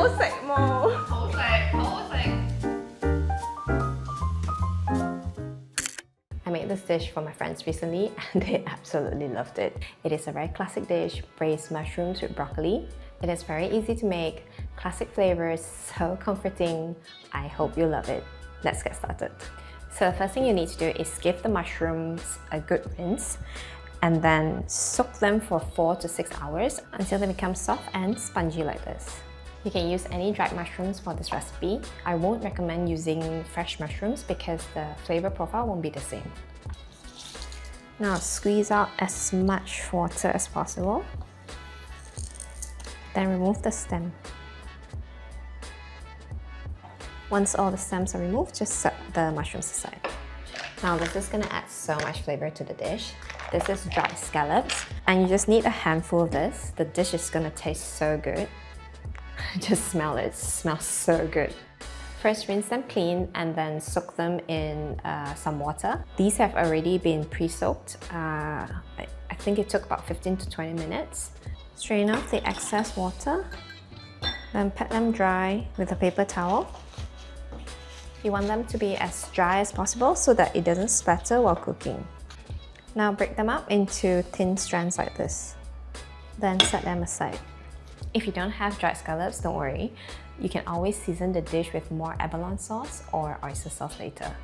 食冇。好食，好食。I made this dish for my friends recently and they absolutely loved it. It is a very classic dish, braised mushrooms with broccoli. It is very easy to make, classic flavors, so comforting. I hope you love it. Let's get started. So the first thing you need to do is give the mushrooms a good rinse and then soak them for 4 to 6 hours until they become soft and spongy like this. You can use any dried mushrooms for this recipe. I won't recommend using fresh mushrooms because the flavor profile won't be the same. Now squeeze out as much water as possible. Then remove the stem. Once all the stems are removed, just set the mushrooms aside. Now this is going to add so much flavor to the dish. This is dried scallops and you just need a handful of this. The dish is going to taste so good. Just smell it, it smells so good. First rinse them clean and then soak them in some water. These have already been pre-soaked. I think it took about 15 to 20 minutes. Strain off the excess water, then pat them dry with a paper towel. You want them to be as dry as possible so that it doesn't spatter while cooking. Now break them up into thin strands like this. Then set them aside. If you don't have dried scallops, don't worry. You can always season the dish with more abalone sauce or oyster sauce later.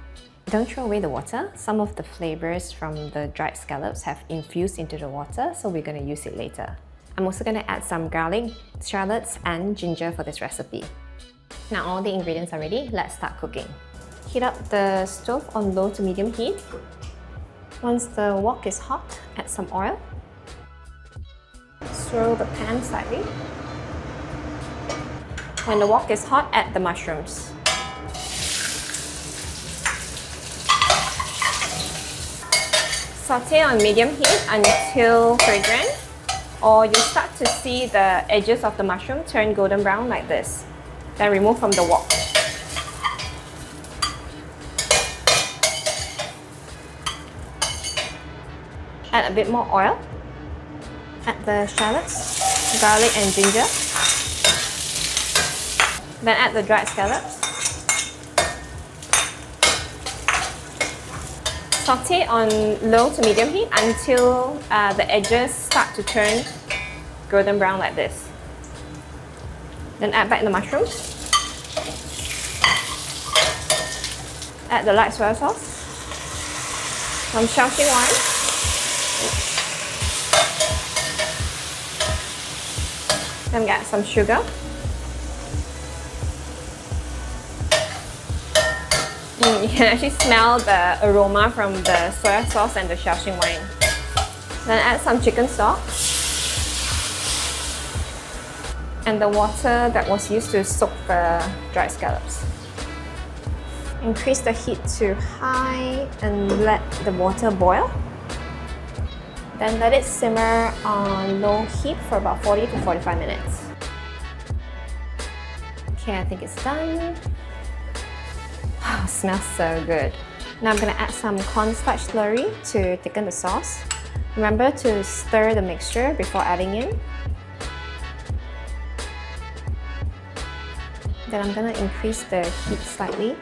Don't throw away the water. Some of the flavors from the dried scallops have infused into the water, so we're going to use it later. I'm also going to add some garlic, shallots and ginger for this recipe. Now all the ingredients are ready, let's start cooking. Heat up the stove on low to medium heat. Once the wok is hot, add some oil. Swirl the pan slightly. When the wok is hot, add the mushrooms. Saute on medium heat until fragrant, or you start to see the edges of the mushroom turn golden brown like this. Then remove from the wok. Add a bit more oil. Add the shallots, garlic and ginger. Then add the dried scallops. Saute on low to medium heat until the edges start to turn golden brown like this. Then add back the mushrooms. Add the light soy sauce. Some shaoxing wine. Then add some sugar. You can actually smell the aroma from the soy sauce and the shaoxing wine. Then add some chicken stock and the water that was used to soak the dried scallops. Increase the heat to high and let the water boil. Then let it simmer on low heat for about 40 to 45 minutes. Okay, I think it's done. Oh, smells so good. Now I'm going to add some cornstarch slurry to thicken the sauce. Remember to stir the mixture before adding in. Then I'm going to increase the heat slightly.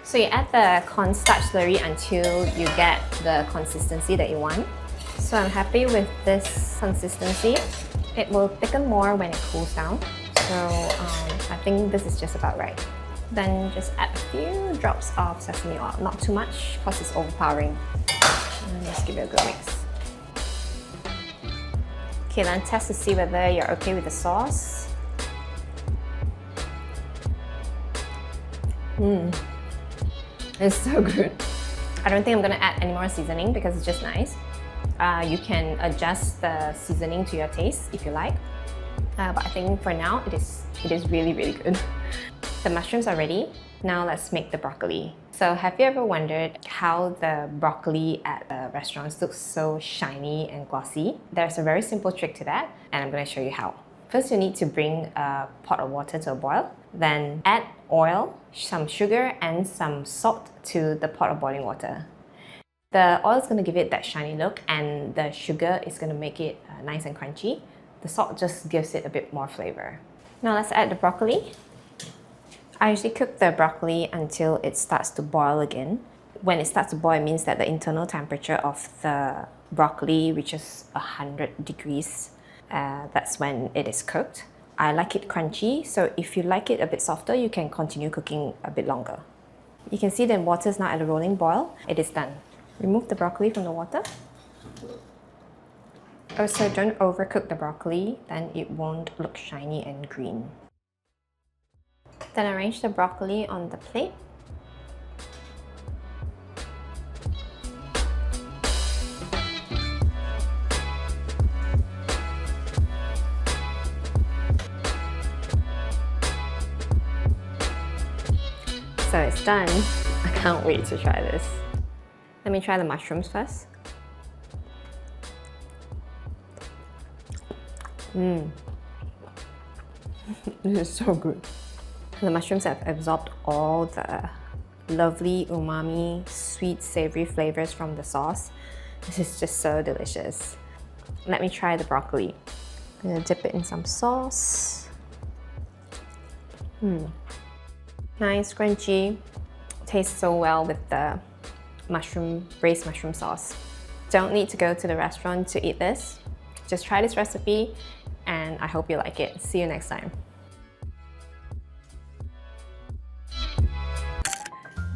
So you add the cornstarch slurry until you get the consistency that you want. So I'm happy with this consistency. It will thicken more when it cools down. So I think this is just about right. Then just add a few drops of sesame oil, not too much because it's overpowering. And just give it a good mix. Okay, then test to see whether you're okay with the sauce. It's so good. I don't think I'm gonna add any more seasoning because it's just nice. You can adjust the seasoning to your taste if you like. But I think for now, it is really, really good. The mushrooms are ready. Now let's make the broccoli. So have you ever wondered how the broccoli at restaurants looks so shiny and glossy? There's a very simple trick to that, and I'm going to show you how. First, you need to bring a pot of water to a boil. Then add oil, some sugar, and some salt to the pot of boiling water. The oil is going to give it that shiny look, and the sugar is going to make it nice and crunchy. The salt just gives it a bit more flavor. Now let's add the broccoli. I usually cook the broccoli until it starts to boil again. When it starts to boil, it means that the internal temperature of the broccoli reaches 100 degrees. That's when it is cooked. I like it crunchy, so if you like it a bit softer, you can continue cooking a bit longer. You can see the water is now at a rolling boil. It is done. Remove the broccoli from the water. Also, don't overcook the broccoli, then it won't look shiny and green. Then arrange the broccoli on the plate. So it's done. I can't wait to try this. Let me try the mushrooms first. This is so good. The mushrooms have absorbed all the lovely umami, sweet, savoury flavours from the sauce. This is just so delicious. Let me try the broccoli. I'm gonna dip it in some sauce. Nice, crunchy. Tastes so well with the braised mushroom sauce. Don't need to go to the restaurant to eat this. Just try this recipe and I hope you like it. See you next time.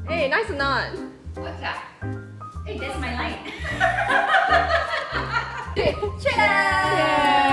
Hey, nice or not? What's that? Hey, that's my light. Cheers!